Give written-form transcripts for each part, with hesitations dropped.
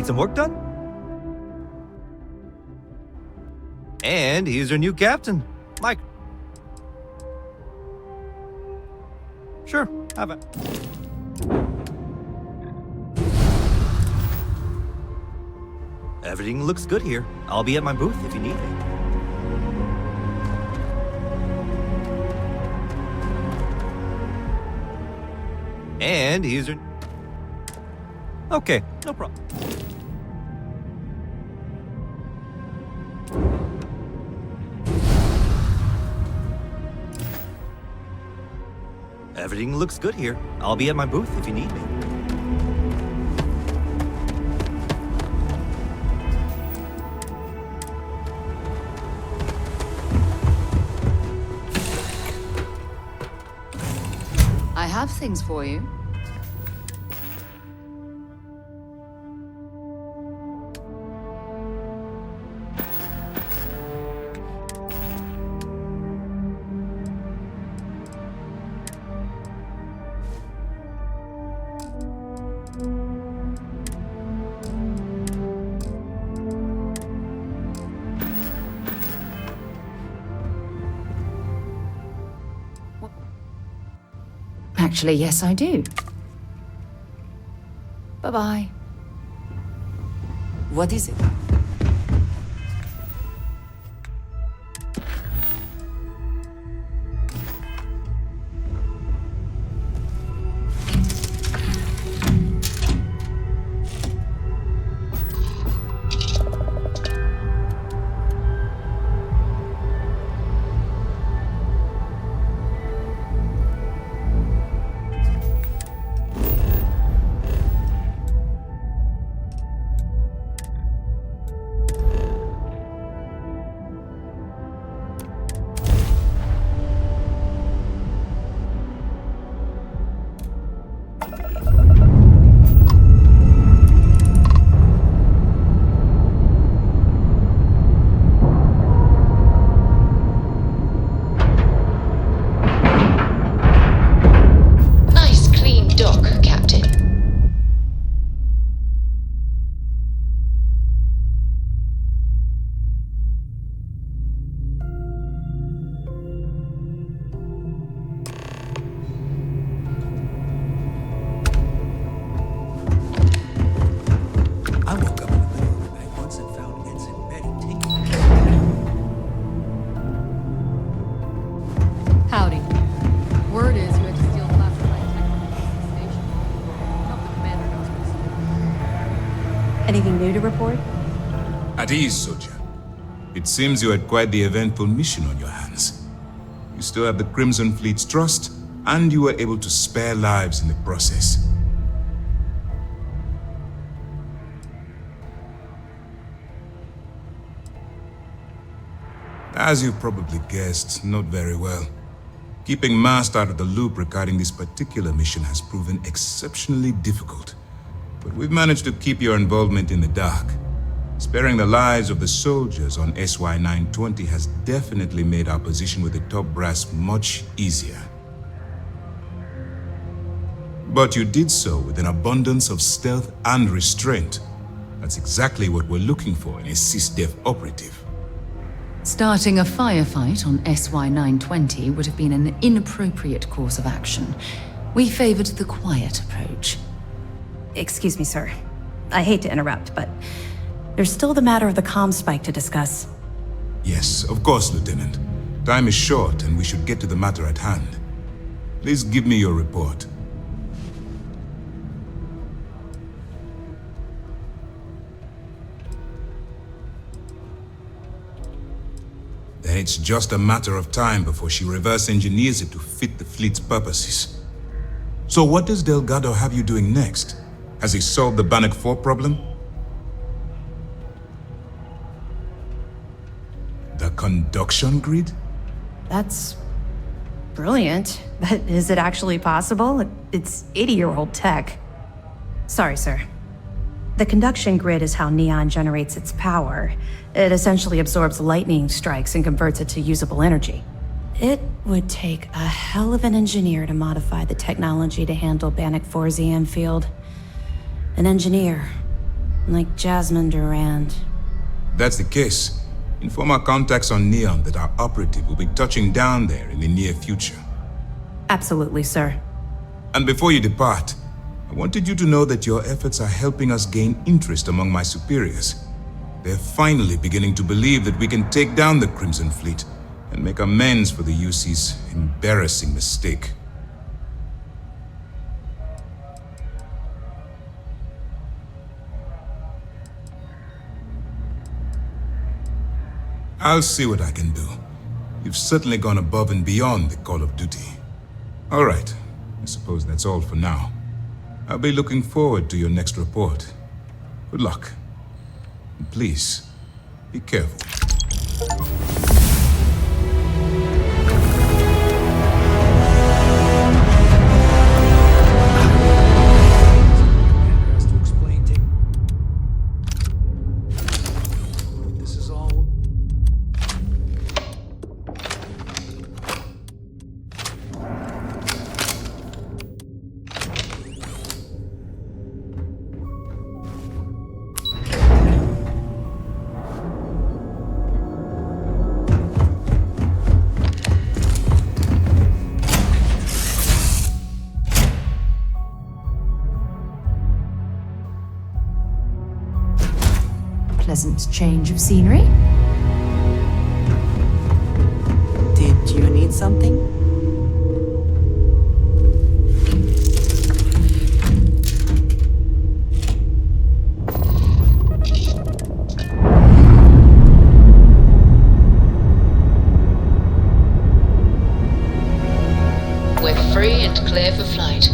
some work done? And here's our new captain, Mike. Sure, have it. Everything looks good here. I'll be at my booth if you need me. And here's your... Okay, no problem. Everything looks good here. I'll be at my booth if you need me. I have things for you. Actually, yes, I do. Bye-bye. What is it? Howdy. Word is you had to steal classified technology from the station. Hope the commander knows what's Anything new to report? At ease, soldier. It seems you had quite the eventful mission on your hands. You still have the Crimson Fleet's trust, and you were able to spare lives in the process. As you probably guessed, not very well. Keeping Mast out of the loop regarding this particular mission has proven exceptionally difficult. But we've managed to keep your involvement in the dark. Sparing the lives of the soldiers on SY-920 has definitely made our position with the top brass much easier. But you did so with an abundance of stealth and restraint. That's exactly what we're looking for in a SysDef operative. Starting a firefight on SY-920 would have been an inappropriate course of action. We favored the quiet approach. Excuse me, sir. I hate to interrupt, but there's still the matter of the comm spike to discuss. Yes, of course, Lieutenant. Time is short, and we should get to the matter at hand. Please give me your report. Then it's just a matter of time before she reverse engineers it to fit the fleet's purposes. So what does Delgado have you doing next? Has he solved the Bannock 4 problem? The conduction grid? That's brilliant. But is it actually possible? It's 80-year-old tech. Sorry, sir. The conduction grid is how Neon generates its power. It essentially absorbs lightning strikes and converts it to usable energy. It would take a hell of an engineer to modify the technology to handle Bannock 4's EM field. An engineer Like Jasmine Durand. That's the case. Inform our contacts on Neon that our operative will be touching down there in the near future. Absolutely, sir. And before you depart, I wanted you to know that your efforts are helping us gain interest among my superiors. They're finally beginning to believe that we can take down the Crimson Fleet and make amends for the UC's embarrassing mistake. I'll see what I can do. You've certainly gone above and beyond the call of duty. All right, I suppose that's all for now. I'll be looking forward to your next report. Good luck. And please, be careful. Pleasant change of scenery. Did you need something? We're free and clear for flight.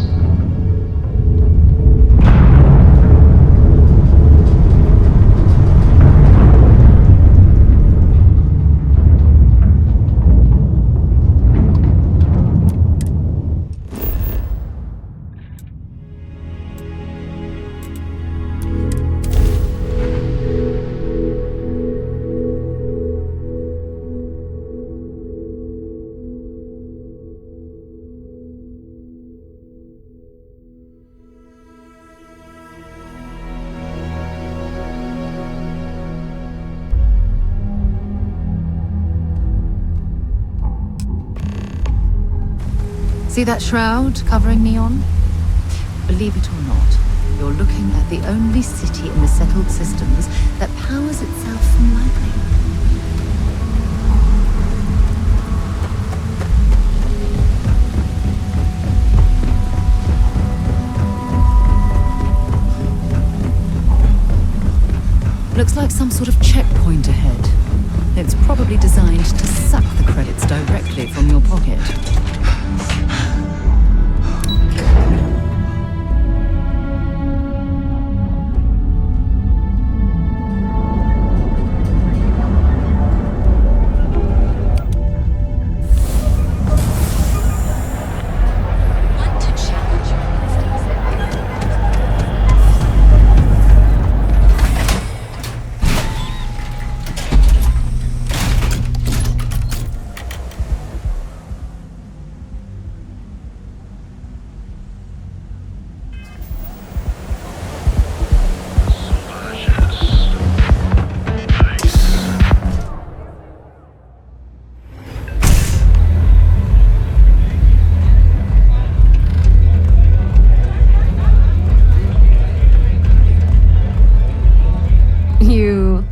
See that shroud covering Neon? Believe it or not, you're looking at the only city in the settled systems that powers itself from lightning. Looks like some sort of checkpoint ahead. It's probably designed to suck the credits directly from your pocket.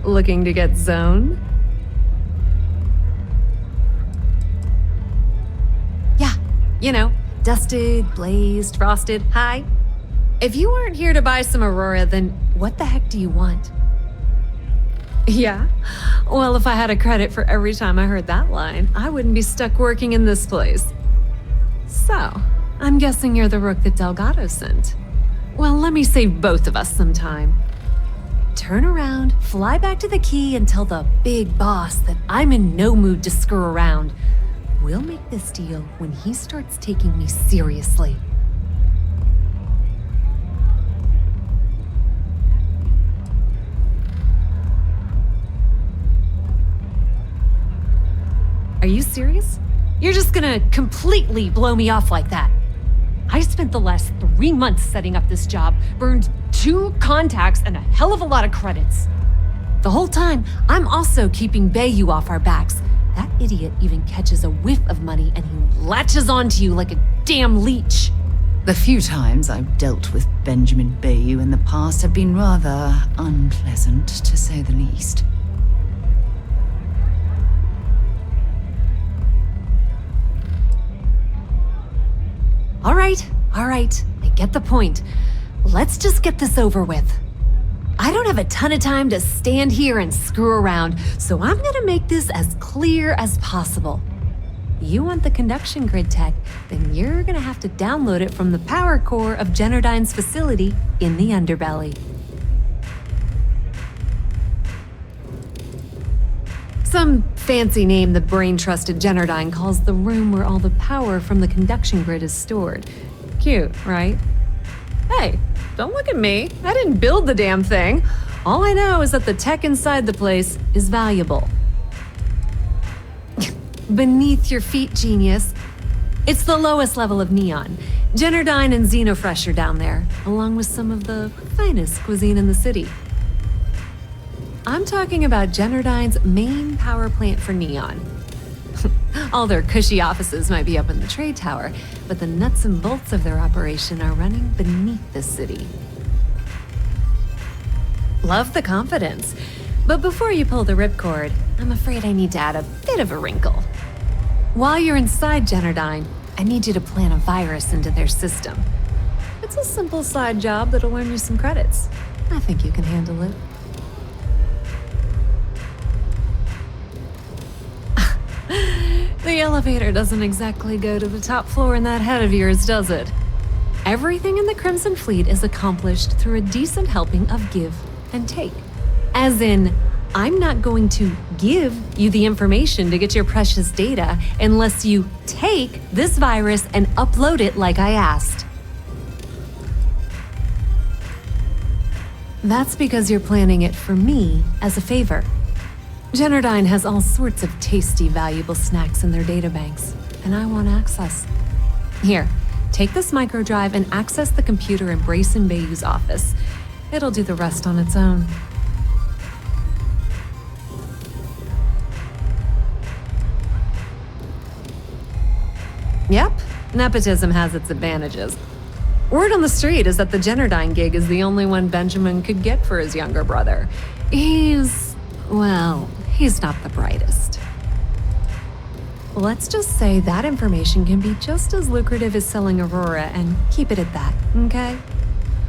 Looking to get zoned? Yeah, you know, dusted, blazed, frosted, hi. If you weren't here to buy some Aurora, then what the heck do you want? Yeah? Well, if I had a credit for every time I heard that line, I wouldn't be stuck working in this place. So, I'm guessing you're the rook that Delgado sent. Well, let me save both of us some time. Turn around, fly back to the key, and tell the big boss that I'm in no mood to screw around. We'll make this deal when he starts taking me seriously. Are you serious? You're just gonna completely blow me off like that? I spent the last 3 months setting up this job, burned 2 contacts and a hell of a lot of credits. The whole time, I'm also keeping Bayu off our backs. That idiot even catches a whiff of money and he latches onto you like a damn leech. The few times I've dealt with Benjamin Bayu in the past have been rather unpleasant, to say the least. All right. I get the point. Let's just get this over with. I don't have a ton of time to stand here and screw around, so I'm gonna make this as clear as possible. You want the conduction grid tech, then you're gonna have to download it from the power core of Generdyne's facility in the underbelly. Some fancy name the brain-trusted Generdyne calls the room where all the power from the conduction grid is stored. Cute, right? Hey, don't look at me. I didn't build the damn thing. All I know is that the tech inside the place is valuable. Beneath your feet, genius. It's the lowest level of Neon. Generdyne and Xenofresh are down there, along with some of the finest cuisine in the city. I'm talking about Generdyne's main power plant for Neon. All their cushy offices might be up in the trade tower, but the nuts and bolts of their operation are running beneath the city. Love the confidence. But before you pull the ripcord, I'm afraid I need to add a bit of a wrinkle. While you're inside Generdyne, I need you to plant a virus into their system. It's a simple side job that'll earn you some credits. I think you can handle it. The elevator doesn't exactly go to the top floor in that head of yours, does it? Everything in the Crimson Fleet is accomplished through a decent helping of give and take. As in, I'm not going to give you the information to get your precious data unless you take this virus and upload it like I asked. That's because you're planning it for me as a favor. Generdyne has all sorts of tasty, valuable snacks in their databanks, and I want access. Here, take this microdrive and access the computer in Brayson Bayou's office. It'll do the rest on its own. Yep, nepotism has its advantages. Word on the street is that the Generdyne gig is the only one Benjamin could get for his younger brother. He's not the brightest. Let's just say that information can be just as lucrative as selling Aurora and keep it at that, okay?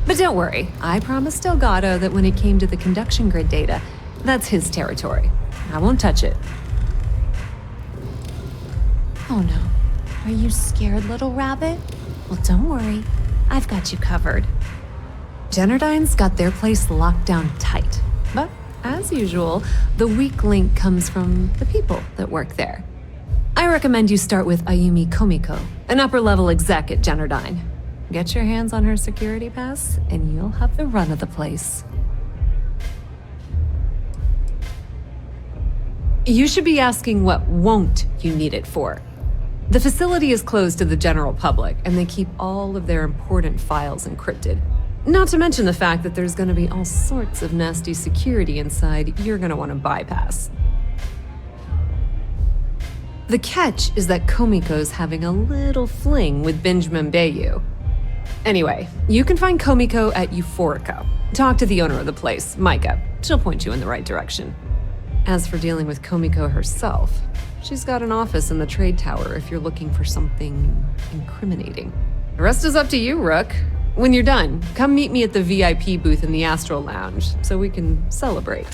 But don't worry, I promised Delgado that when it came to the conduction grid data, that's his territory. I won't touch it. Oh no. Are you scared, little rabbit? Well, don't worry. I've got you covered. Generdyne's got their place locked down tight. But, as usual, the weak link comes from the people that work there. I recommend you start with Ayumi Komiko, an upper-level exec at Generdyne. Get your hands on her security pass, and you'll have the run of the place. You should be asking what won't you need it for. The facility is closed to the general public, and they keep all of their important files encrypted. Not to mention the fact that there's going to be all sorts of nasty security inside you're going to want to bypass. The catch is that Komiko's having a little fling with Benjamin Bayu. Anyway, you can find Komiko at Euphorica. Talk to the owner of the place, Micah. She'll point you in the right direction. As for dealing with Komiko herself, she's got an office in the trade tower if you're looking for something incriminating. The rest is up to you, Rook. When you're done, come meet me at the VIP booth in the Astral Lounge so we can celebrate.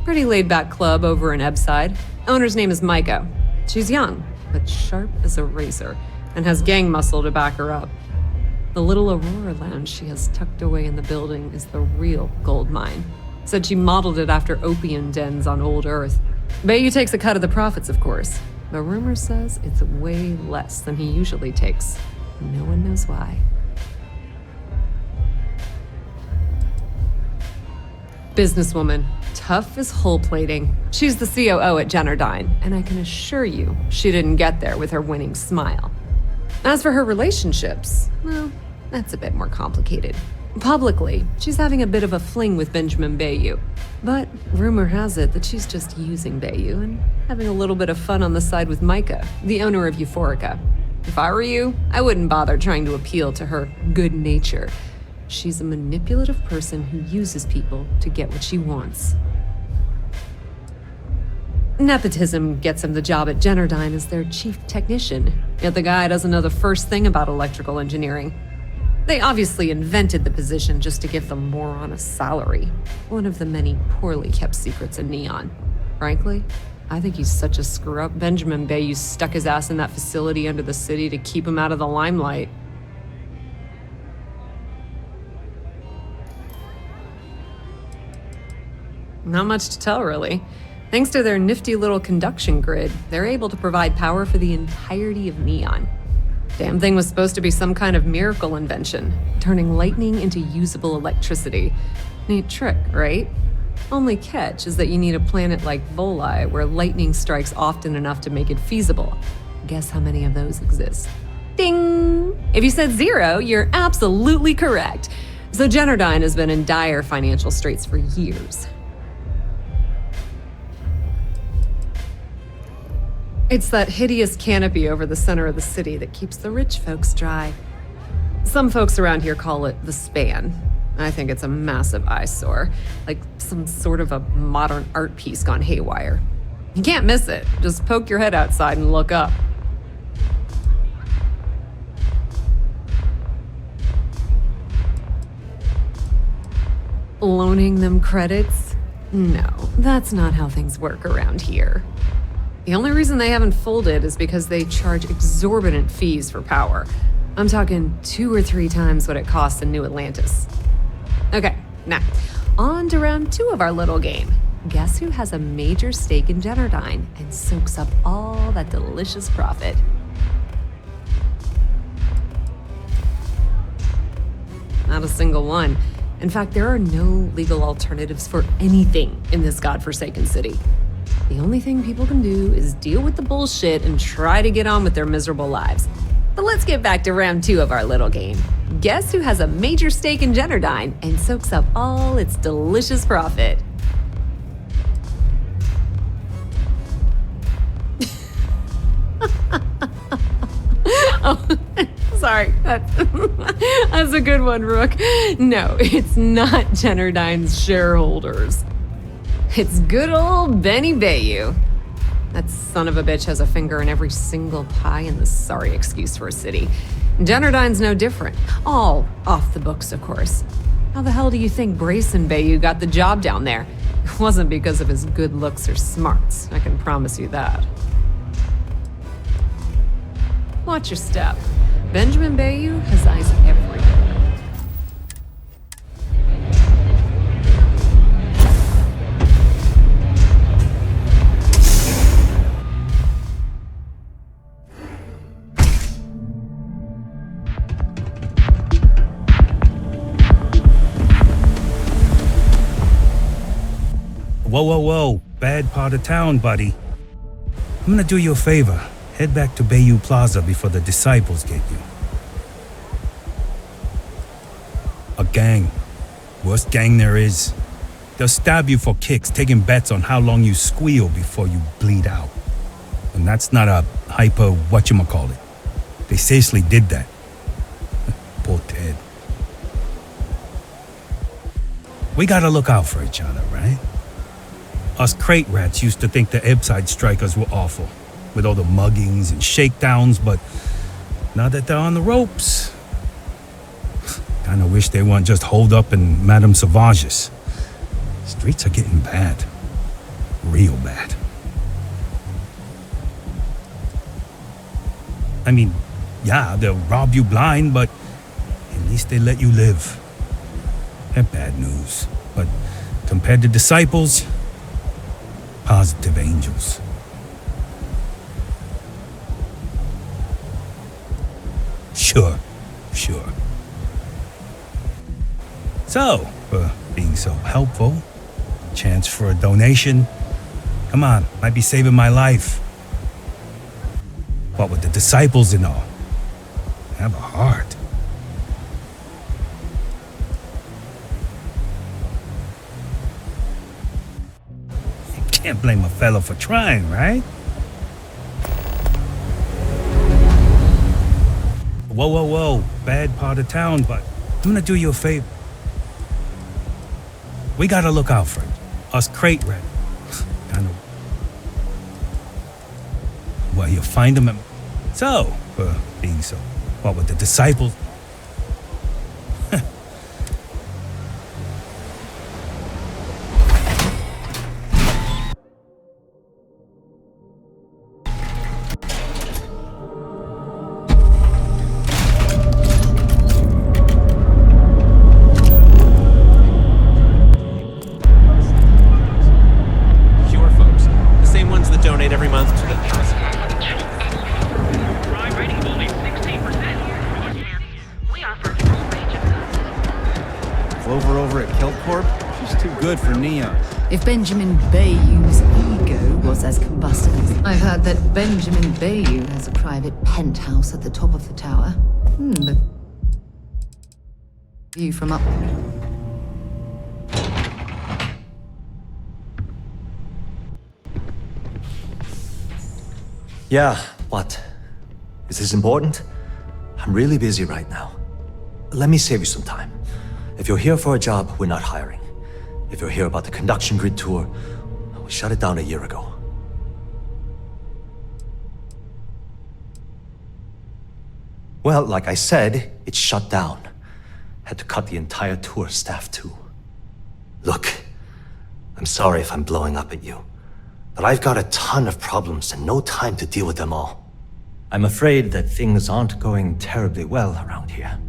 Pretty laid-back club over in Ebbside. Owner's name is Micah. She's young, but sharp as a razor, and has gang muscle to back her up. The little Aurora Lounge she has tucked away in the building is the real gold mine. Said she modeled it after opium dens on old Earth. Bayu takes a cut of the profits, of course. The rumor says it's way less than he usually takes. No one knows why. Businesswoman, tough as hull plating. She's the COO at Generdyne, and I can assure you she didn't get there with her winning smile. As for her relationships, well, that's a bit more complicated. Publicly, she's having a bit of a fling with Benjamin Bayou, but rumor has it that she's just using Bayou and having a little bit of fun on the side with Micah, the owner of Euphorica. If I were you, I wouldn't bother trying to appeal to her good nature. She's a manipulative person who uses people to get what she wants. Nepotism gets him the job at Generdyne as their chief technician, yet the guy doesn't know the first thing about electrical engineering. They obviously invented the position just to give them more on a salary, one of the many poorly kept secrets in Neon. Frankly, I think he's such a screw-up Benjamin Bayou stuck his ass in that facility under the city to keep him out of the limelight. Not much to tell, really. Thanks to their nifty little conduction grid, they're able to provide power for the entirety of Neon. Damn thing was supposed to be some kind of miracle invention, turning lightning into usable electricity. Neat trick, right? Only catch is that you need a planet like Voli where lightning strikes often enough to make it feasible. Guess how many of those exist? Ding! If you said 0, you're absolutely correct. So Generdyne has been in dire financial straits for years. It's that hideous canopy over the center of the city that keeps the rich folks dry. Some folks around here call it the span. I think it's a massive eyesore, like some sort of a modern art piece gone haywire. You can't miss it. Just poke your head outside and look up. Loaning them credits? No, that's not how things work around here. The only reason they haven't folded is because they charge exorbitant fees for power. I'm talking 2 or 3 times what it costs in New Atlantis. Okay, now, on to round 2 of our little game. Guess who has a major stake in Generdyne and soaks up all that delicious profit? Not a single one. In fact, there are no legal alternatives for anything in this godforsaken city. The only thing people can do is deal with the bullshit and try to get on with their miserable lives. But let's get back to round 2 of our little game. Guess who has a major stake in Generdyne and soaks up all its delicious profit? Oh, sorry. That's a good one, Rook. No, it's not Generdyne's shareholders. It's good old Benny Bayou. That son of a bitch has a finger in every single pie in the sorry excuse for a city. Generdyne's no different. All off the books, of course. How the hell do you think Brayson Bayou got the job down there? It wasn't because of his good looks or smarts, I can promise you that. Watch your step. Benjamin Bayou has eyes everywhere. Whoa, whoa, whoa. Bad part of town, buddy. I'm gonna do you a favor. Head back to Bayou Plaza before the disciples get you. A gang. Worst gang there is. They'll stab you for kicks, taking bets on how long you squeal before you bleed out. And that's not a hyper whatchamacallit. They seriously did that. Poor Ted. We gotta look out for each other, right? Us crate rats used to think the Ebbside strikers were awful, with all the muggings and shakedowns, but now that they're on the ropes, kinda wish they weren't just holed up in Madame Sauvage's. Streets are getting bad. Real bad. I mean, yeah, they'll rob you blind, but at least they let you live. They're bad news, but compared to disciples, positive angels. Sure. So, for being so helpful, Chance for a donation? Come on, might be saving my life. What with the disciples and all? Have a heart. Can't blame a fellow for trying, right? Whoa, whoa, whoa. Bad part of town, but I'm gonna do you a favor. We gotta look out for it. Us crate rat. Kind of. Well, you'll find them. So, being so. What with the disciples? If Benjamin Bayou's ego was as combustible, I've heard that Benjamin Bayou has a private penthouse at the top of the tower. The view from up there. Yeah, what? Is this important? I'm really busy right now. Let me save you some time. If you're here for a job, we're not hiring. If you're here about the conduction grid tour, we shut it down a year ago. Well, like I said, it's shut down. Had to cut the entire tour staff too. Look, I'm sorry if I'm blowing up at you, but I've got a ton of problems and no time to deal with them all. I'm afraid that things aren't going terribly well around here.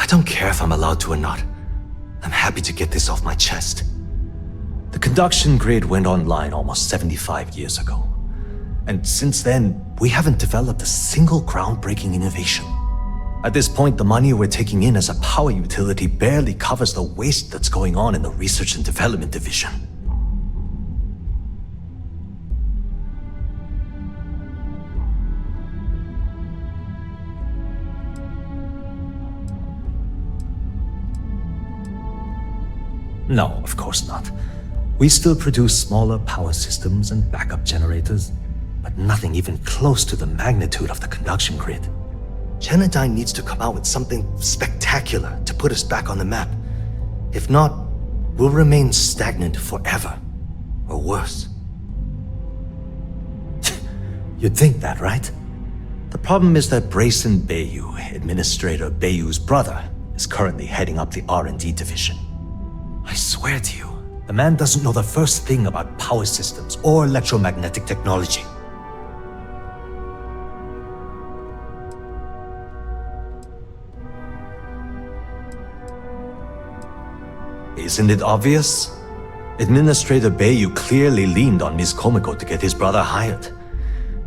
I don't care if I'm allowed to or not. I'm happy to get this off my chest. The conduction grid went online almost 75 years ago. And since then, we haven't developed a single groundbreaking innovation. At this point, the money we're taking in as a power utility barely covers the waste that's going on in the research and development division. No, of course not. We still produce smaller power systems and backup generators, but nothing even close to the magnitude of the conduction grid. Genodyne needs to come out with something spectacular to put us back on the map. If not, we'll remain stagnant forever, or worse. You'd think that, right? The problem is that Brayson Bayou, Administrator Bayou's brother, is currently heading up the R&D division. I swear to you, the man doesn't know the first thing about power systems or electromagnetic technology. Isn't it obvious? Administrator Bayou clearly leaned on Ms. Komiko to get his brother hired.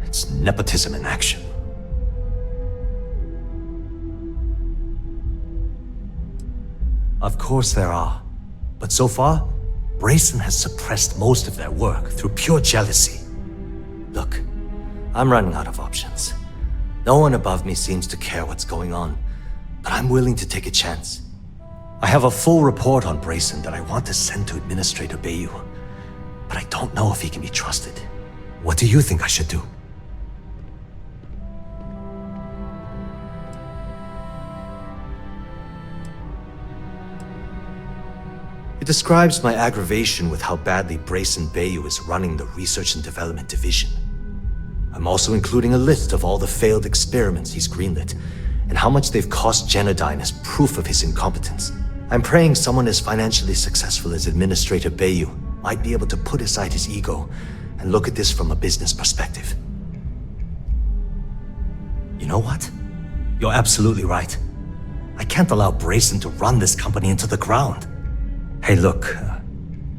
It's nepotism in action. Of course there are. But so far, Brayson has suppressed most of their work through pure jealousy. Look, I'm running out of options. No one above me seems to care what's going on, but I'm willing to take a chance. I have a full report on Brayson that I want to send to Administrator Bayou, but I don't know if he can be trusted. What do you think I should do? It describes my aggravation with how badly Brayson Bayou is running the Research and Development Division. I'm also including a list of all the failed experiments he's greenlit, and how much they've cost Genodyne as proof of his incompetence. I'm praying someone as financially successful as Administrator Bayou might be able to put aside his ego and look at this from a business perspective. You know what? You're absolutely right. I can't allow Brayson to run this company into the ground. Hey, look,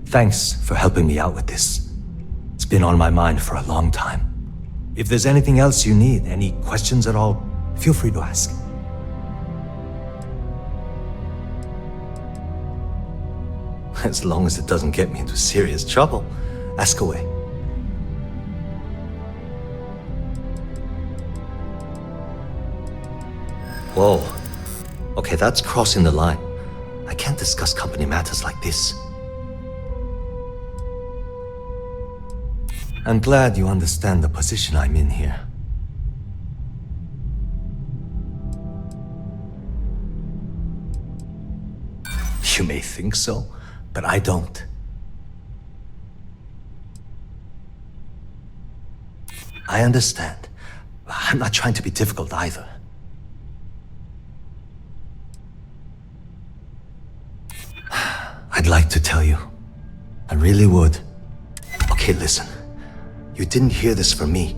thanks for helping me out with this. It's been on my mind for a long time. If there's anything else you need, any questions at all, feel free to ask. As long as it doesn't get me into serious trouble, ask away. Whoa. Okay, that's crossing the line. I can't discuss company matters like this. I'm glad you understand the position I'm in here. You may think so, but I don't. I understand. I'm not trying to be difficult either. I'd like to tell you. I really would. Okay, listen. You didn't hear this from me,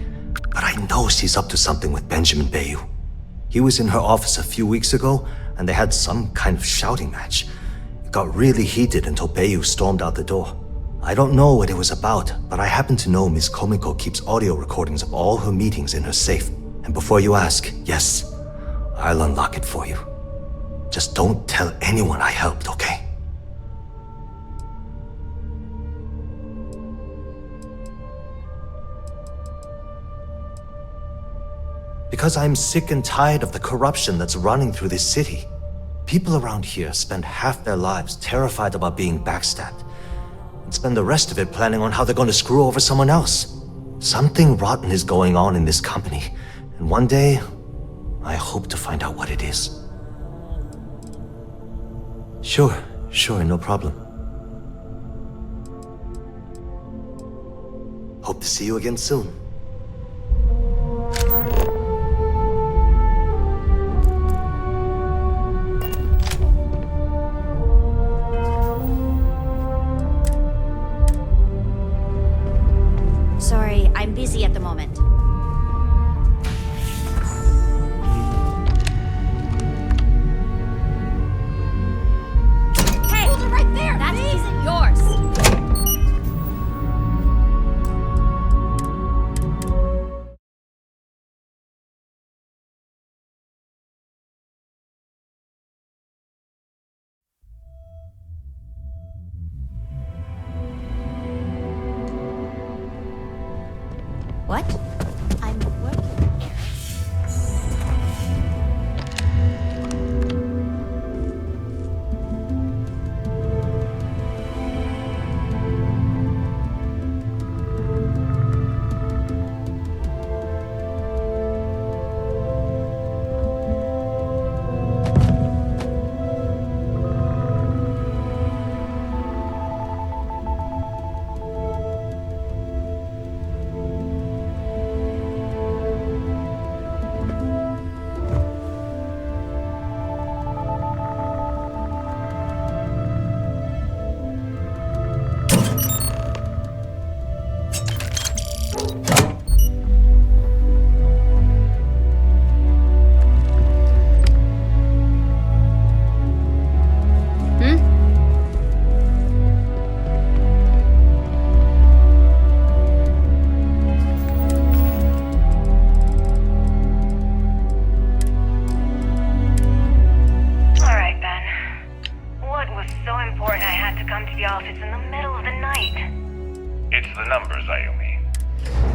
but I know she's up to something with Benjamin Bayou. He was in her office a few weeks ago, and they had some kind of shouting match. It got really heated until Bayou stormed out the door. I don't know what it was about, but I happen to know Miss Komiko keeps audio recordings of all her meetings in her safe. And before you ask, yes, I'll unlock it for you. Just don't tell anyone I helped, okay? Because I'm sick and tired of the corruption that's running through this city. People around here spend half their lives terrified about being backstabbed, and spend the rest of it planning on how they're going to screw over someone else. Something rotten is going on in this company, and one day, I hope to find out what it is. Sure, no problem. Hope to see you again soon. Sorry, I'm busy at the moment. Hey! Hold it right there! That isn't yours! What? I'm working here.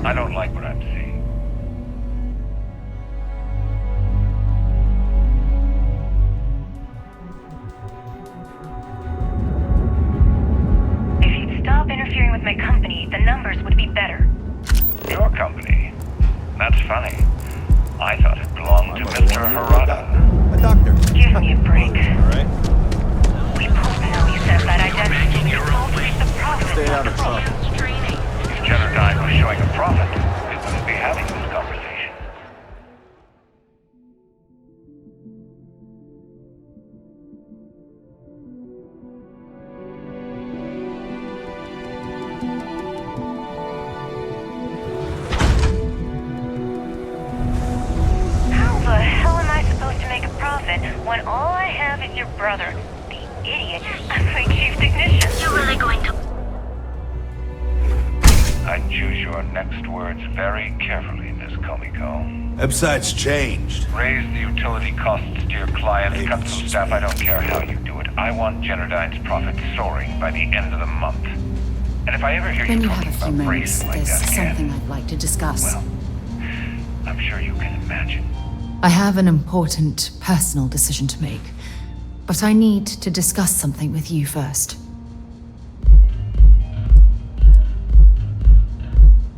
I don't like what I'm seeing. If you'd stop interfering with my company, the numbers would be better. Your company? That's funny. I thought it belonged to Mr. Harada. A doctor. Give me a break. All right. We both know you set up that identity. You're both reap the profits. Stay out of trouble. If Generdyne was showing a profit, we wouldn't be having this conversation. How the hell am I supposed to make a profit when all I have is your brother, the idiot, as my chief technician? You're really going to... I'd choose your next words very carefully, Komiko. Website's changed. Raise the utility costs to your clients, cut some staff, I don't care how you do it. I want Generdyne's profits soaring by the end of the month. And if I ever hear When you you have talking a few about moments, phrases like there's that again, something I'd like to discuss. well, I'm sure you can imagine. I have an important personal decision to make, but I need to discuss something with you first.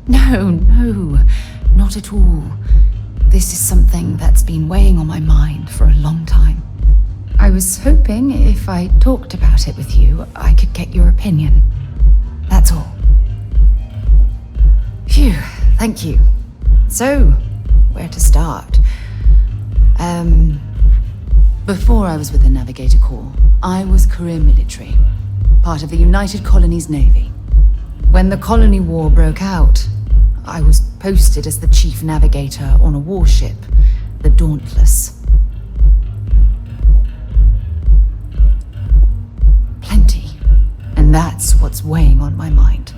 No, not at all. This is something that's been weighing on my mind for a long time. I was hoping if I talked about it with you, I could get your opinion. That's all. Phew, thank you. So, where to start? Before I was with the Navigator Corps, I was career military, part of the United Colonies Navy. When the Colony War broke out, I was posted as the chief navigator on a warship, the Dauntless. Plenty. And that's what's weighing on my mind.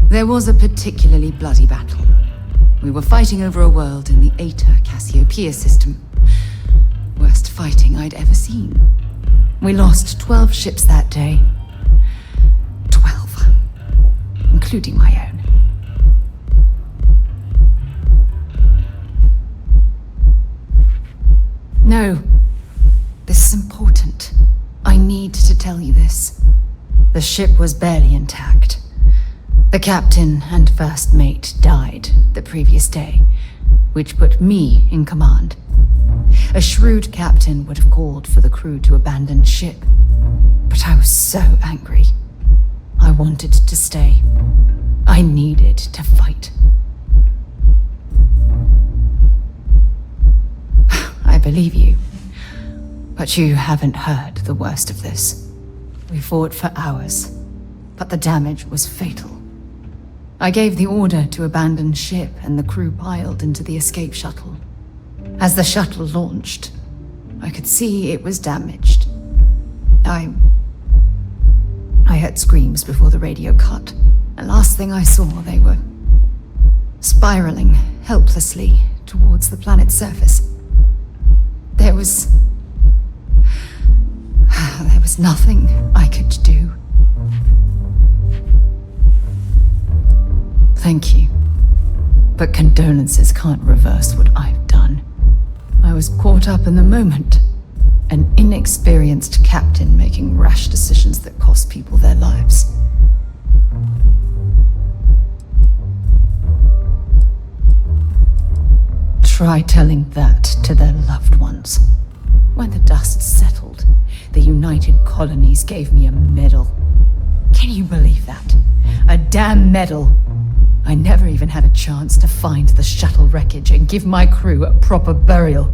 There was a particularly bloody battle. We were fighting over a world in the Eta Cassiopeia system. Worst fighting I'd ever seen. We lost 12 ships that day. 12. Including my own. No. This is important. I need to tell you this. The ship was barely intact. The captain and first mate died the previous day, which put me in command. A shrewd captain would have called for the crew to abandon ship, but I was so angry. I wanted to stay. I needed to fight. I believe you, but you haven't heard the worst of this. We fought for hours, but the damage was fatal. I gave the order to abandon ship and the crew piled into the escape shuttle. As the shuttle launched, I could see it was damaged. I heard screams before the radio cut, and last thing I saw, they were spiraling helplessly towards the planet's surface. There was nothing I could do. Thank you. But condolences can't reverse what I've done. I was caught up in the moment. An inexperienced captain making rash decisions that cost people their lives. Try telling that to their loved ones. When the dust settled, the United Colonies gave me a medal. Can you believe that? A damn medal. I never even had a chance to find the shuttle wreckage and give my crew a proper burial.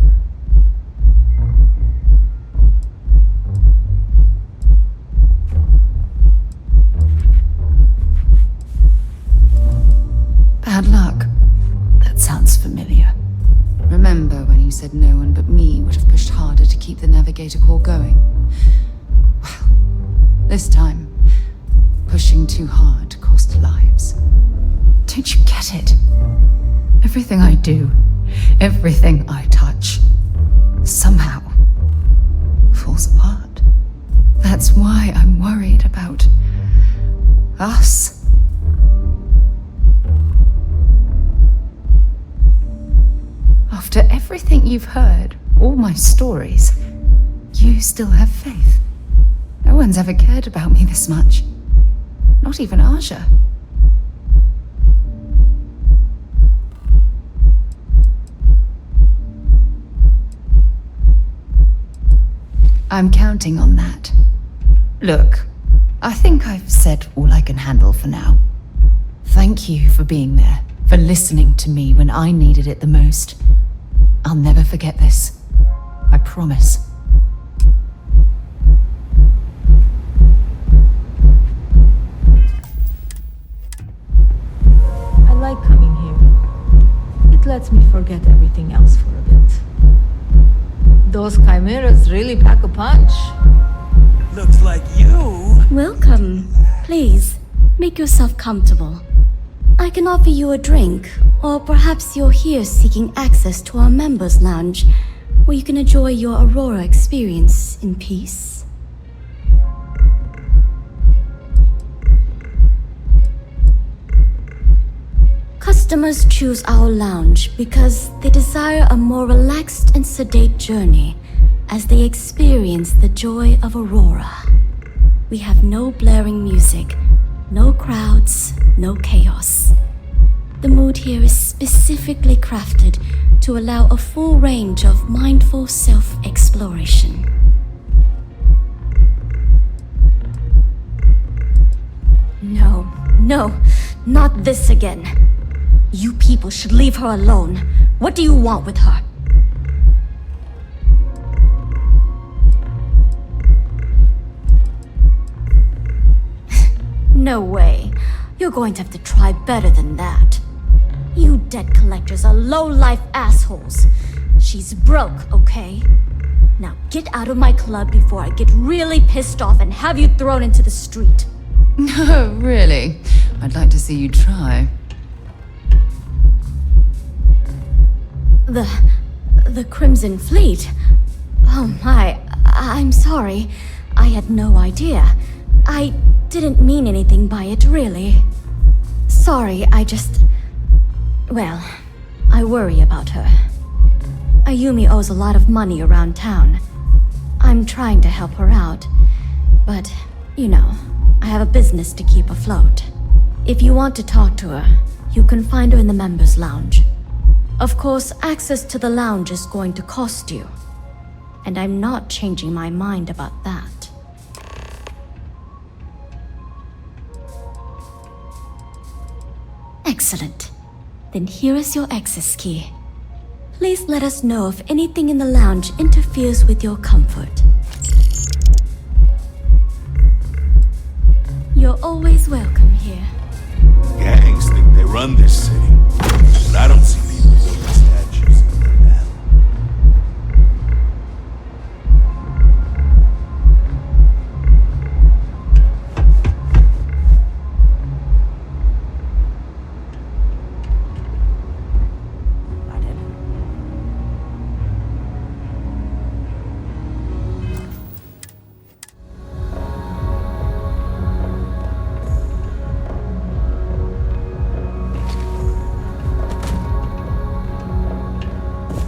Bad luck. That sounds familiar. Remember when you said no one but me would have pushed harder to keep the Navigator Corps going? Well, this time, pushing too hard cost lives. Don't you get it? Everything I do, everything I touch, somehow falls apart. That's why I'm worried about us. After everything you've heard, all my stories, you still have faith. No one's ever cared about me this much. Not even Aja. I'm counting on that. Look, I think I've said all I can handle for now. Thank you for being there, for listening to me when I needed it the most. I'll never forget this. I promise. I like coming here. It lets me forget everything else for a bit. Those chimeras really pack a punch. Looks like you... Welcome. Please, make yourself comfortable. I can offer you a drink, or perhaps you're here seeking access to our members' lounge, where you can enjoy your Aurora experience in peace. Customers choose our lounge because they desire a more relaxed and sedate journey as they experience the joy of Aurora. We have no blaring music, no crowds, no chaos. The mood here is specifically crafted to allow a full range of mindful self-exploration. No, not this again. You people should leave her alone. What do you want with her? No way. You're going to have to try better than that. You debt collectors are low-life assholes. She's broke, okay? Now get out of my club before I get really pissed off and have you thrown into the street. No, really. I'd like to see you try. The Crimson Fleet? Oh my, I'm sorry. I had no idea. I didn't mean anything by it, really. Sorry, well, I worry about her. Ayumi owes a lot of money around town. I'm trying to help her out, but, you know, I have a business to keep afloat. If you want to talk to her, you can find her in the members' lounge. Of course, access to the lounge is going to cost you, and I'm not changing my mind about that. Excellent. Then here is your access key. Please let us know if anything in the lounge interferes with your comfort. You're always welcome here. Gangs think they run this city, but I don't see people building statues of them now.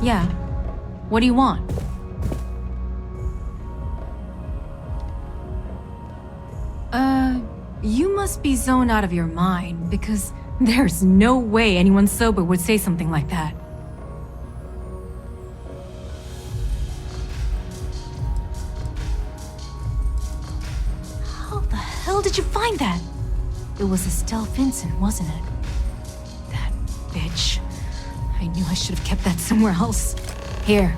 Yeah. What do you want? You must be zoned out of your mind, because there's no way anyone sober would say something like that. How the hell did you find that? It was Estelle Vincent, wasn't it? That bitch. I knew I should have kept that somewhere else. Here,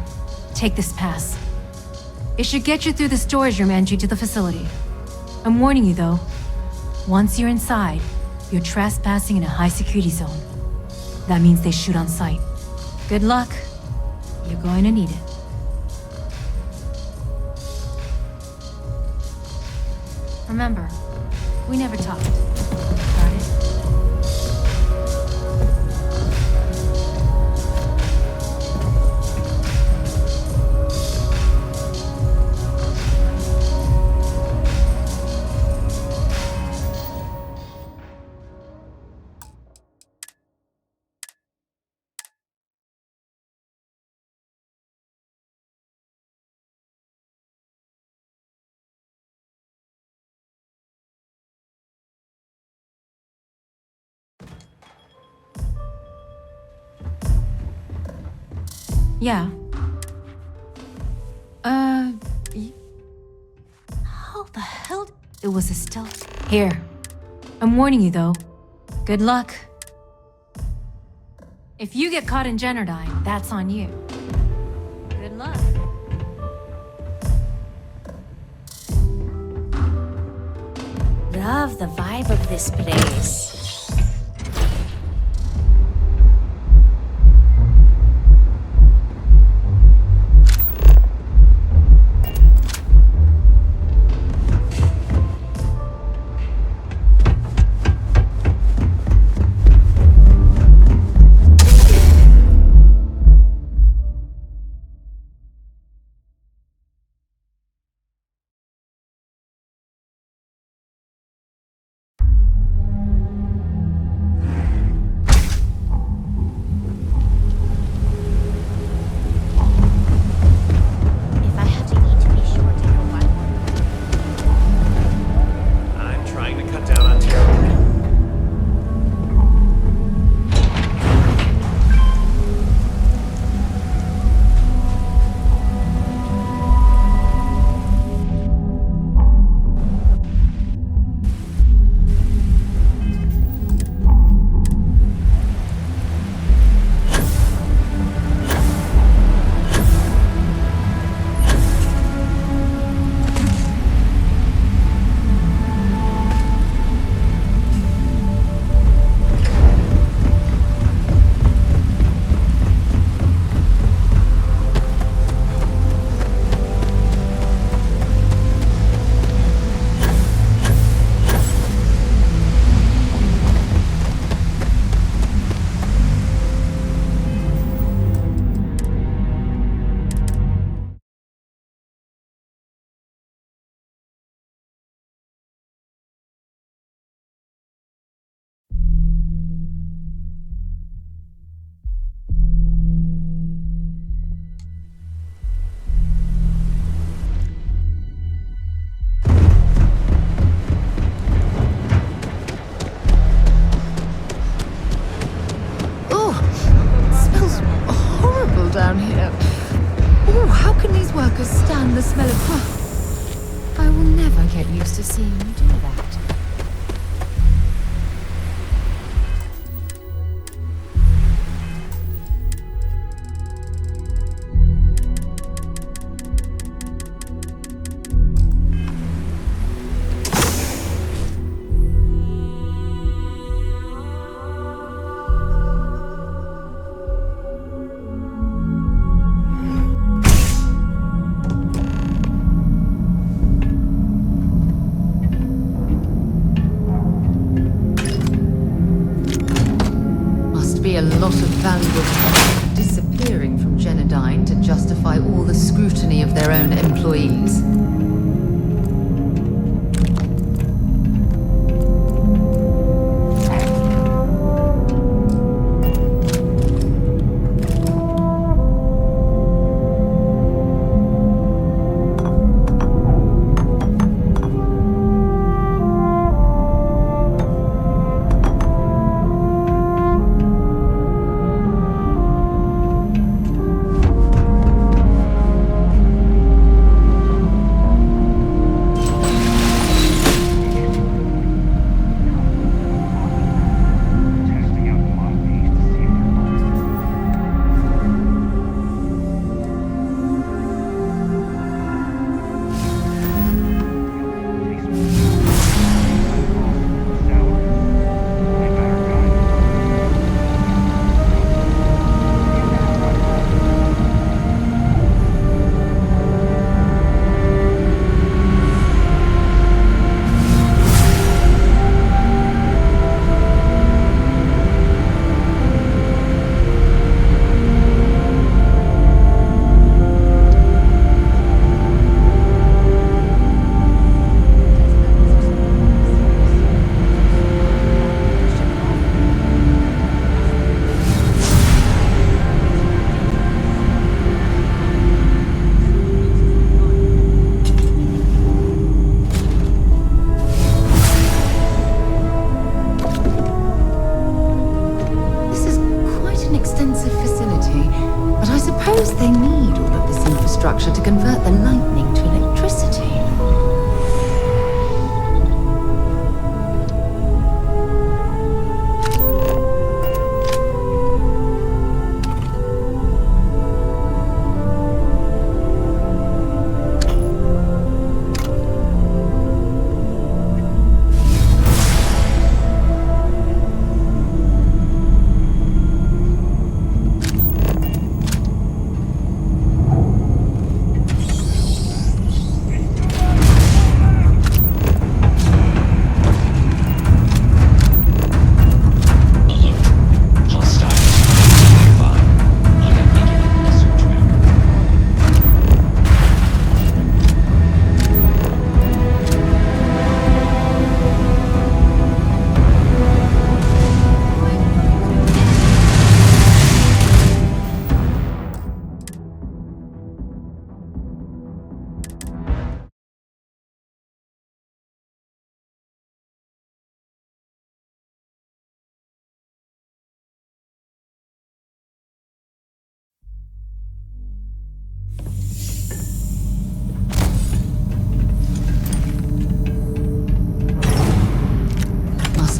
take this pass. It should get you through the storage room entry to the facility. I'm warning you though, once you're inside, you're trespassing in a high-security zone. That means they shoot on sight. Good luck. You're going to need it. Remember, we never talked. Got it? Yeah. How the hell? It was a stealth. Here. I'm warning you though. Good luck. If you get caught in Generdyne, that's on you. Good luck. Love the vibe of this place. used to seeing you do that. Be a lot of valuable tech disappearing from Genodyne to justify all the scrutiny of their own employees. To convert the lightning to electricity.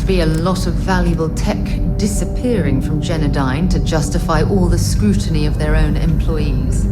Be a lot of valuable tech disappearing from Genodyne to justify all the scrutiny of their own employees.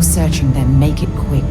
searching them, make it quick.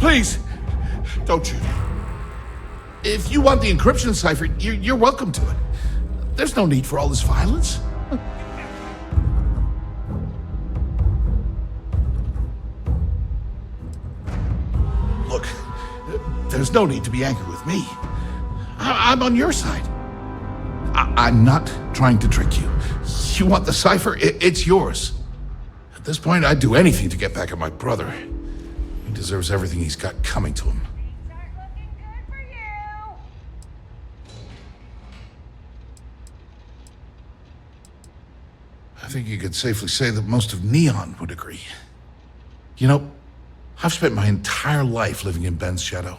Please, don't shoot. If you want the encryption cipher, you're welcome to it. There's no need for all this violence. Look, there's no need to be angry with me. I'm on your side. I'm not trying to trick you. You want the cipher? It's yours. At this point, I'd do anything to get back at my brother. He deserves everything he's got coming to him. I think you could safely say that most of Neon would agree. You know, I've spent my entire life living in Ben's shadow.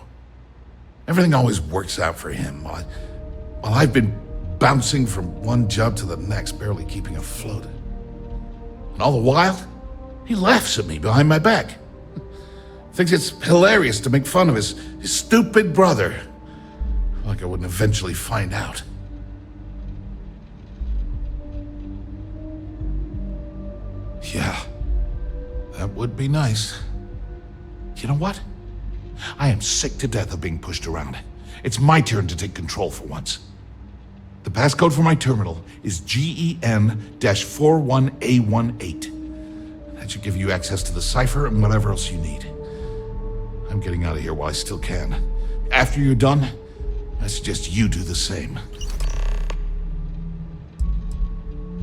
Everything always works out for him, while I've been bouncing from one job to the next, barely keeping afloat. And all the while, he laughs at me behind my back. Thinks it's hilarious to make fun of his stupid brother. Like I wouldn't eventually find out. Yeah, that would be nice. You know what? I am sick to death of being pushed around. It's my turn to take control for once. The passcode for my terminal is GEN-41A18. That should give you access to the cipher and whatever else you need. I'm getting out of here while I still can. After you're done, I suggest you do the same.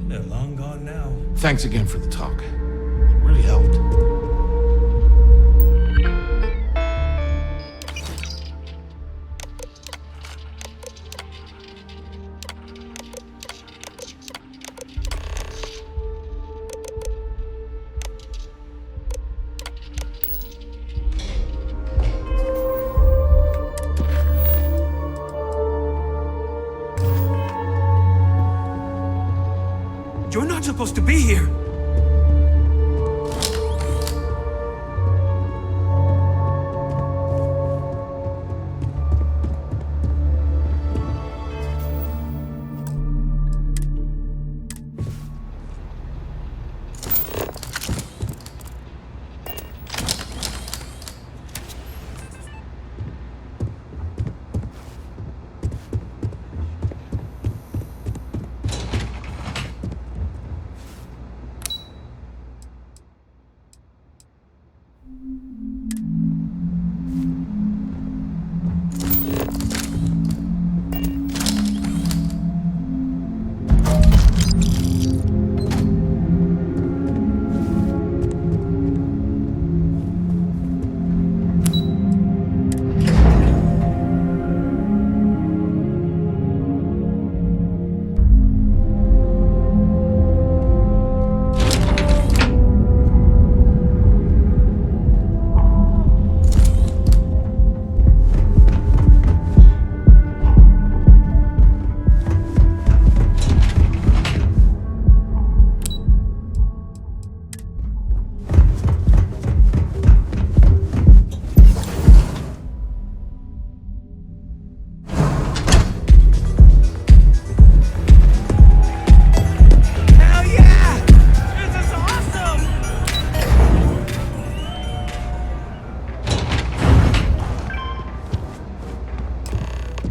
They're long gone now. Thanks again for the talk. It really helped. You're not supposed to be here!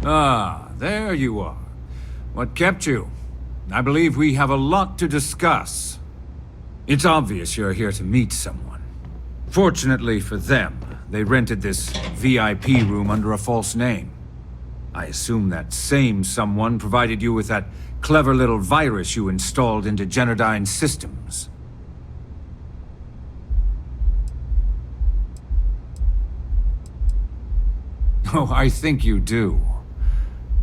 Ah, there you are. What kept you? I believe we have a lot to discuss. It's obvious you're here to meet someone. Fortunately for them, they rented this VIP room under a false name. I assume that same someone provided you with that clever little virus you installed into Generdyne's systems. Oh, I think you do.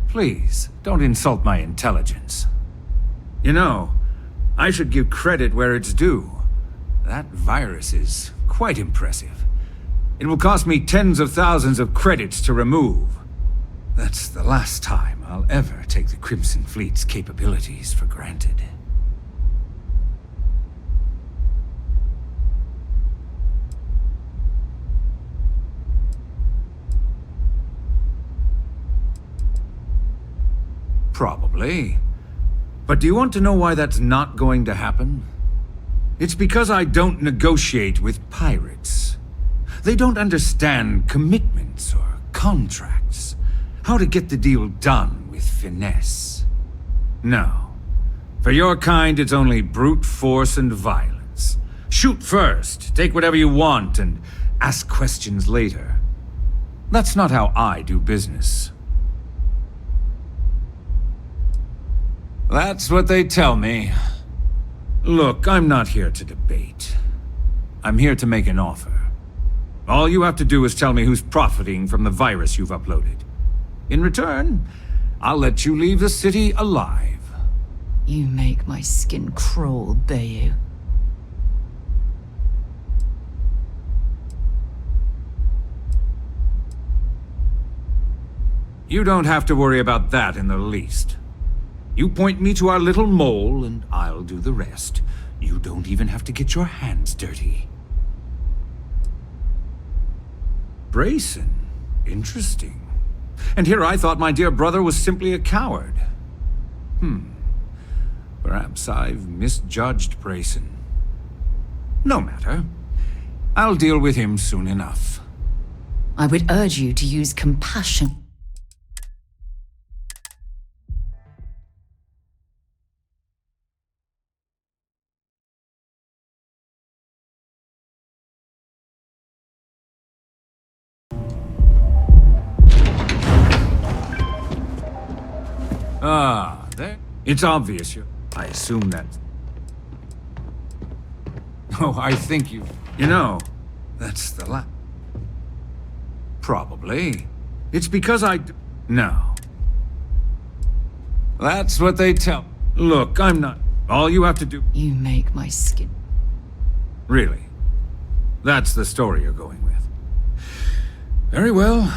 Please, don't insult my intelligence. You know, I should give credit where it's due. That virus is quite impressive. It will cost me tens of thousands of credits to remove. That's the last time I'll ever take the Crimson Fleet's capabilities for granted. Probably. But do you want to know why that's not going to happen? It's because I don't negotiate with pirates. They don't understand commitments or contracts. How to get the deal done with finesse. No. For your kind, it's only brute force and violence. Shoot first, take whatever you want, and ask questions later. That's not how I do business. That's what they tell me. Look, I'm not here to debate. I'm here to make an offer. All you have to do is tell me who's profiting from the virus you've uploaded. In return, I'll let you leave the city alive. You make my skin crawl, Bayou. You don't have to worry about that in the least. You point me to our little mole, and I'll do the rest. You don't even have to get your hands dirty. Brayson? Interesting. And here I thought my dear brother was simply a coward. Perhaps I've misjudged Brayson. No matter. I'll deal with him soon enough. I would urge you to use compassion. Ah, there. It's obvious I assume that. Oh, I think you know, that's the Probably. It's because No. That's what they tell. Look, I'm not. All you have to do. You make my skin. Really? That's the story you're going with. Very well.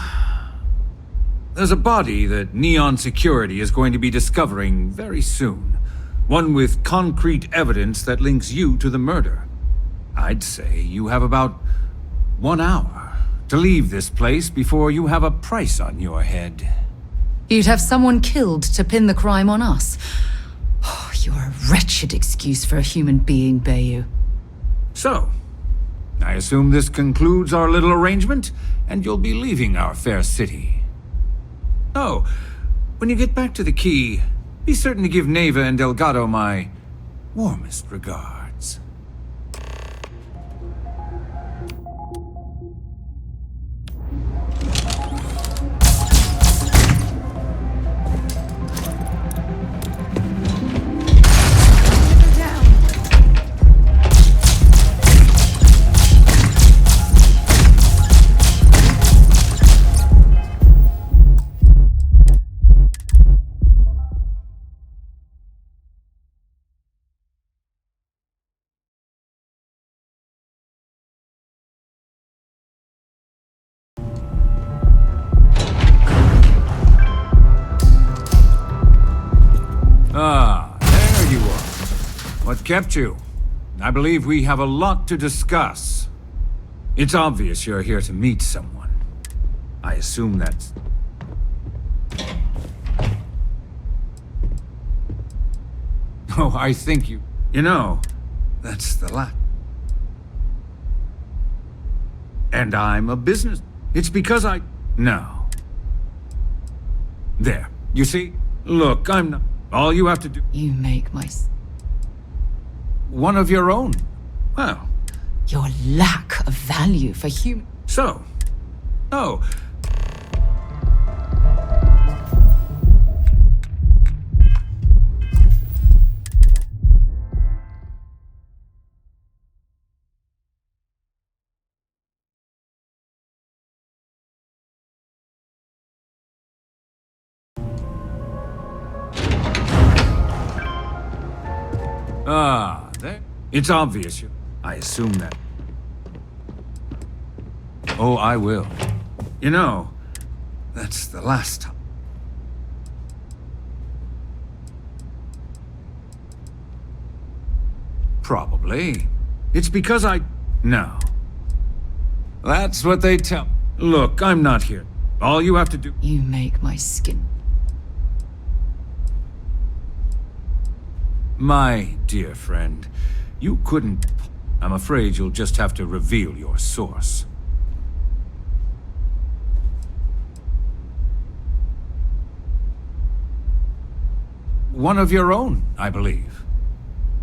There's a body that Neon Security is going to be discovering very soon. One with concrete evidence that links you to the murder. I'd say you have about 1 hour to leave this place before you have a price on your head. You'd have someone killed to pin the crime on us. Oh, you're a wretched excuse for a human being, Bayu. So, I assume this concludes our little arrangement, and you'll be leaving our fair city. Oh, when you get back to the key, be certain to give Neva and Delgado my warmest regards. Ah, there you are. What kept you? I believe we have a lot to discuss. It's obvious you're here to meet someone. I assume that's... Oh, I think you know, that's the And I'm a business... It's because No. There. You see? Look, I'm not... All you have to do... You make my... One of your own. Well... Your lack of value for human... So... Oh... Ah, there. It's obvious I assume that. Oh, I will. You know, that's the last time. Probably. It's because No. That's what they tell... Look, I'm not here. All you have to do... You make my skin... My dear friend, you couldn't... I'm afraid you'll just have to reveal your source. One of your own, I believe.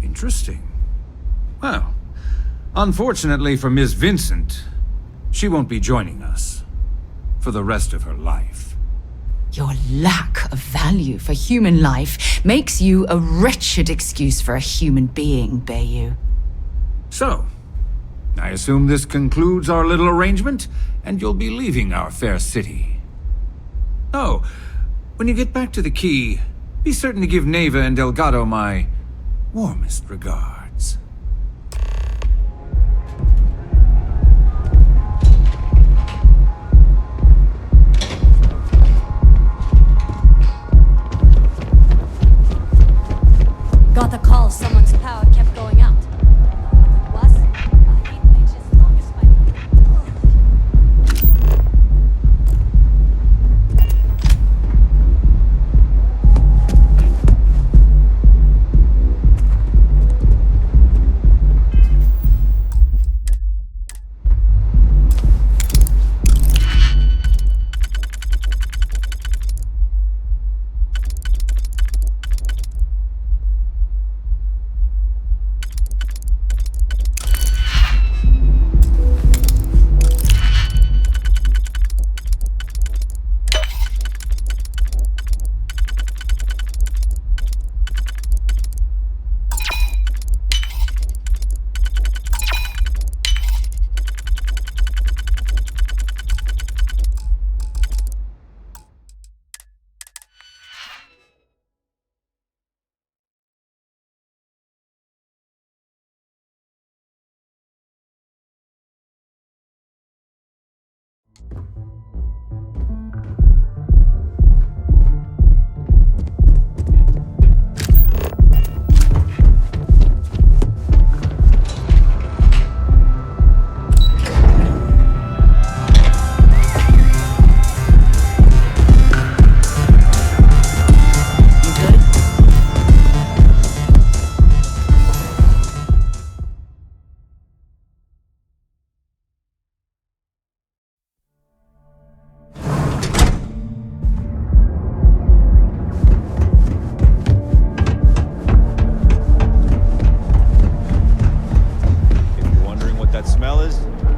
Interesting. Well, unfortunately for Ms. Vincent, she won't be joining us for the rest of her life. Your lack of value for human life makes you a wretched excuse for a human being, Bayu. So, I assume this concludes our little arrangement, and you'll be leaving our fair city. Oh, when you get back to the key, be certain to give Neva and Delgado my warmest regards. Got the call, someone's power kept going out. What it was?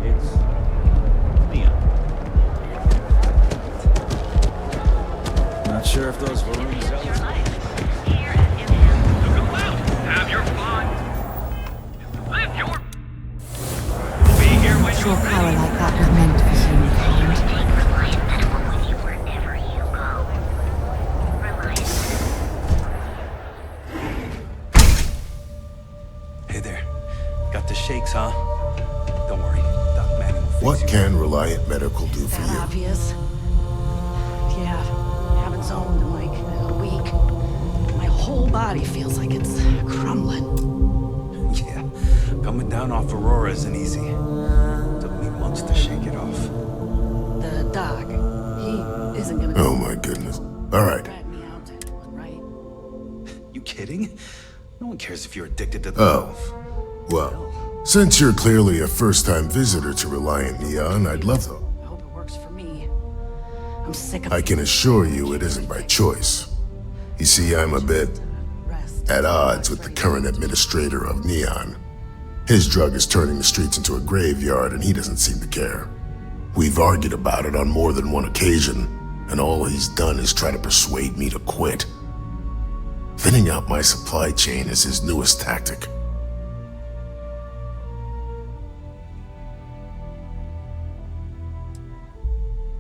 It's Neon. Not sure if those were rooms. Have your fun. Live your. Sure, power like that was meant for humankind. Hey there. Got the shakes, huh? Don't worry. Doc Manning will fix What you. can Reliant Medical do for That you? obvious? Yeah, haven't zoned in like a week. My whole body feels like it's crumbling. Yeah. Coming down off Aurora isn't easy. Took me months to shake it off. The doc, he isn't gonna. Oh my goodness. All right. You kidding? No one cares if you're addicted to the Oh. Well, since you're clearly a first-time visitor to Reliant Neon, I'd love to. I hope it works for me. I'm sick of. I can assure you it isn't by choice. You see, I'm a bit at odds with the current administrator of Neon. His drug is turning the streets into a graveyard, and he doesn't seem to care. We've argued about it on more than one occasion, and all he's done is try to persuade me to quit. Thinning out my supply chain is his newest tactic.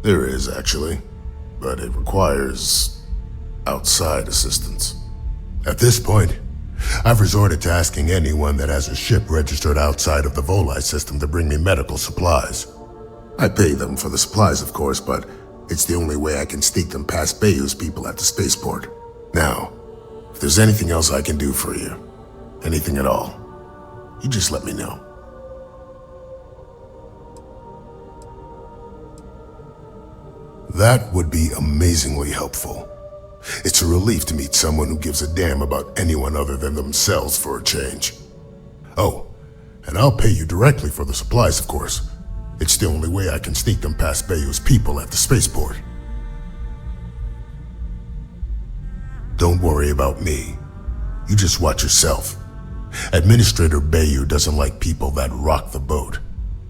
There is, actually, but it requires outside assistance. At this point, I've resorted to asking anyone that has a ship registered outside of the Volii system to bring me medical supplies. I pay them for the supplies, of course, but it's the only way I can sneak them past Bayou's people at the spaceport. Now, if there's anything else I can do for you, anything at all, you just let me know. That would be amazingly helpful. It's a relief to meet someone who gives a damn about anyone other than themselves for a change. Oh, and I'll pay you directly for the supplies, of course. It's the only way I can sneak them past Bayou's people at the spaceport. Don't worry about me. You just watch yourself. Administrator Bayou doesn't like people that rock the boat,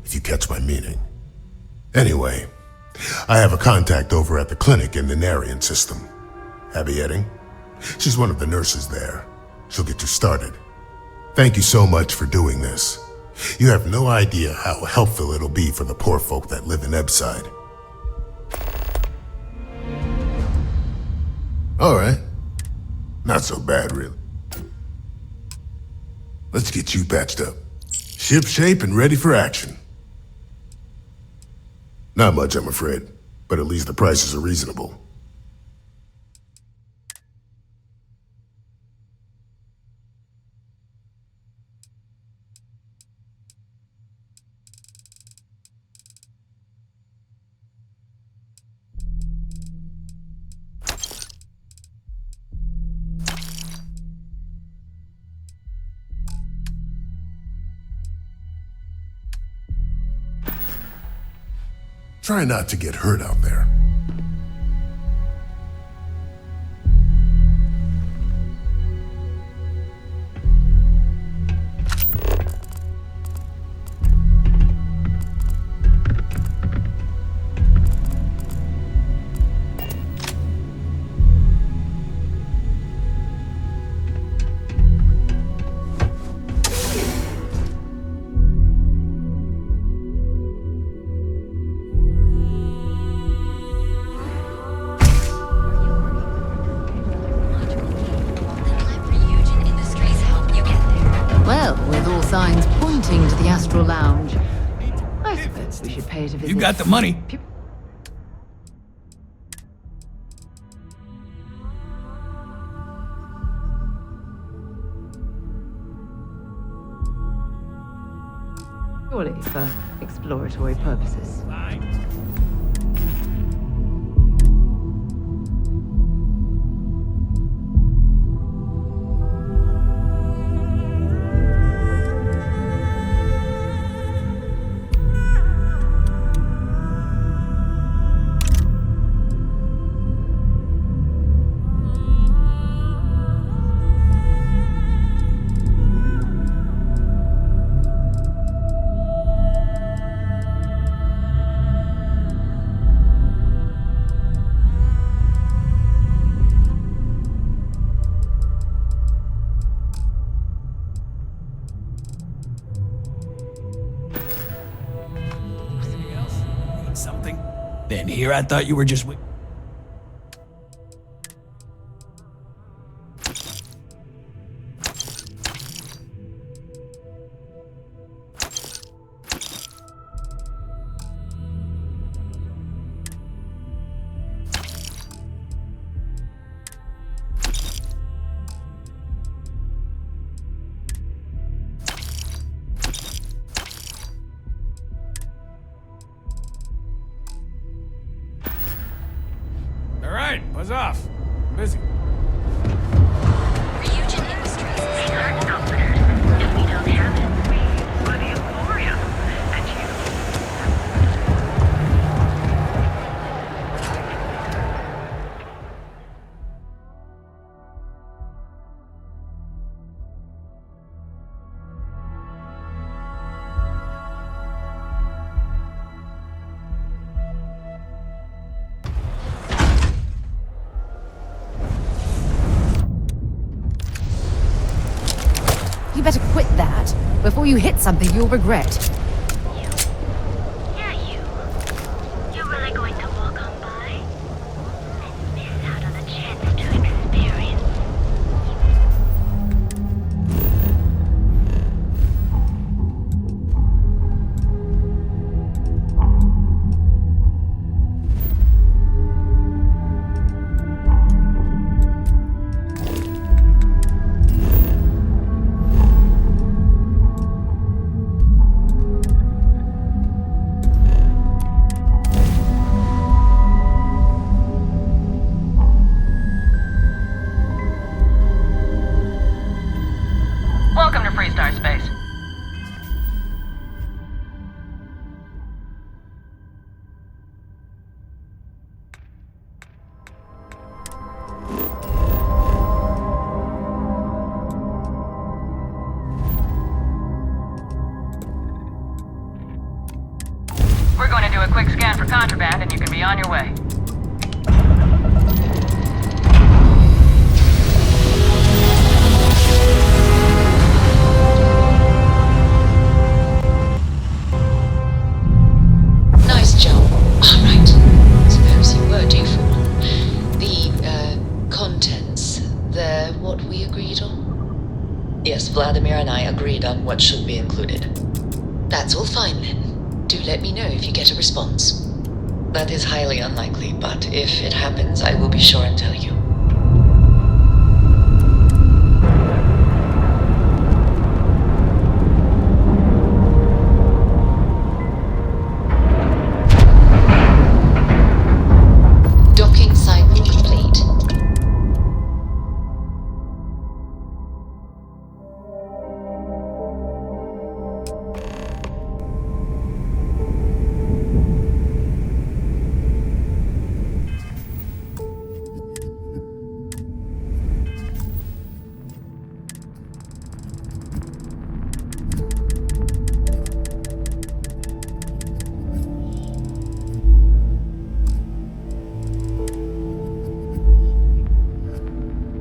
if you catch my meaning. Anyway, I have a contact over at the clinic in the Narian system. Abby Edding. She's one of the nurses there. She'll get you started. Thank you so much for doing this. You have no idea how helpful it'll be for the poor folk that live in Ebside. Alright. Not so bad, really. Let's get you patched up. Ship shape and ready for action. Not much, I'm afraid, but at least the prices are reasonable. Try not to get hurt out there. Signs pointing to the Astral Lounge. I suppose we should pay it a visit. You got the money. Surely for exploratory purposes. something? Then here I thought you were just... Alright, buzz off. I'm busy. You better quit that before you hit something you'll regret. Yeah, you. You're really going to walk on by and miss out on the chance to experience. Welcome to Freestar Space. We're going to do a quick scan for contraband and you can be on your way. Nice job. Alright. Suppose you were due for one. The, contents, they're what we agreed on? Yes, Vladimir and I agreed on what should be included. That's all fine then. Do let me know if you get a response. That is highly unlikely, but if it happens, I will be sure and tell you.